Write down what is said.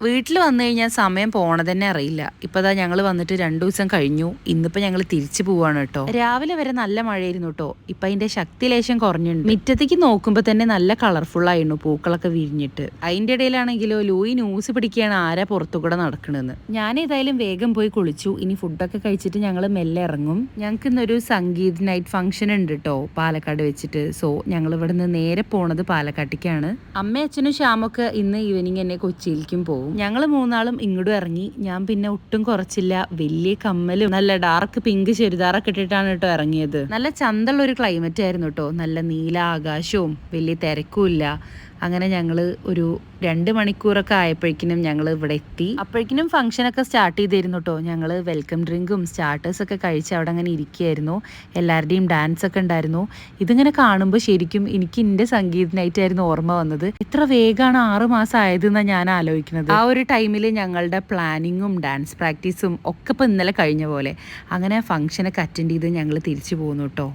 വീട്ടിൽ വന്നു കഴിഞ്ഞാൽ സമയം പോണത് തന്നെ അറിയില്ല. ഇപ്പതാ ഞങ്ങൾ വന്നിട്ട് 2 ദിവസം കഴിഞ്ഞു. ഇന്നിപ്പോ ഞങ്ങൾ തിരിച്ചു പോവാണ് കേട്ടോ. രാവിലെ വരെ നല്ല മഴയായിരുന്നു കേട്ടോ. ഇപ്പൊ അതിന്റെ ശക്തി ലേശം കുറഞ്ഞിട്ടുണ്ട്. മുറ്റത്തേക്ക് നോക്കുമ്പോ തന്നെ നല്ല കളർഫുൾ ആയിരുന്നു പൂക്കളൊക്കെ വിരിഞ്ഞിട്ട്. അതിന്റെ ഇടയിലാണെങ്കിലോ ലൂയി ന്യൂസ് പിടിക്കുകയാണ് ആരാ പുറത്തുകൂടെ നടക്കണെന്ന്. ഞാൻ ഏതായാലും വേഗം പോയി കുളിച്ചു. ഇനി ഫുഡൊക്കെ കഴിച്ചിട്ട് ഞങ്ങൾ മെല്ലെ ഇറങ്ങും. ഞങ്ങൾക്ക് ഇന്നൊരു സംഗീത് നൈറ്റ് ഫംഗ്ഷൻ ഉണ്ട് കേട്ടോ പാലക്കാട് വെച്ചിട്ട്. സോ ഞങ്ങൾ ഇവിടെ നിന്ന് നേരെ പോണത് പാലക്കാട്ടേക്കാണ്. അമ്മയും അച്ഛനും ശ്യാമൊക്കെ ഇന്ന് ഈവനിങ് എന്നെ കൊച്ചിയിലേക്കും പോകും. ഞങ്ങൾ മൂന്നാളും ഇങ്ങോട്ടും ഇറങ്ങി. ഞാൻ പിന്നെ ഒട്ടും കുറച്ചില്ല, വലിയ കമ്മലും നല്ല ഡാർക്ക് പിങ്ക് ചുരിദാറൊക്കെ ഇട്ടിട്ടാണ് കേട്ടോ ഇറങ്ങിയത്. നല്ല ചന്തമുള്ള ഒരു ക്ലൈമറ്റ് ആയിരുന്നു കേട്ടോ. നല്ല നീല ആകാശവും വലിയ തിരക്കും ഇല്ല. അങ്ങനെ ഞങ്ങൾ ഒരു 2 മണിക്കൂറൊക്കെ ആയപ്പോഴേക്കിനും ഞങ്ങൾ ഇവിടെ എത്തി. അപ്പോഴേക്കിനും ഫംഗ്ഷനൊക്കെ സ്റ്റാർട്ട് ചെയ്തിരുന്നു കേട്ടോ. ഞങ്ങൾ വെൽക്കം ഡ്രിങ്കും സ്റ്റാർട്ടേഴ്സൊക്കെ കഴിച്ച് അവിടെ അങ്ങനെ ഇരിക്കുകയായിരുന്നു. എല്ലാവരുടെയും ഡാൻസ് ഒക്കെ ഉണ്ടായിരുന്നു. ഇതിങ്ങനെ കാണുമ്പോൾ ശരിക്കും എനിക്ക് എൻ്റെ സംഗീത് നൈറ്റ് ആയിരുന്നു ഓർമ്മ വന്നത്. ഇത്ര വേഗമാണ് 6 മാസം ആയതെന്നാണ് ഞാൻ ആലോചിക്കുന്നത്. ആ ഒരു ടൈമിൽ ഞങ്ങളുടെ പ്ലാനിങ്ങും ഡാൻസ് പ്രാക്ടീസും ഒക്കെ ഇപ്പോൾ ഇന്നലെ കഴിഞ്ഞ പോലെ. അങ്ങനെ ഫംഗ്ഷനൊക്കെ അറ്റൻഡ് ചെയ്ത് ഞങ്ങൾ തിരിച്ചു പോകുന്നു കേട്ടോ.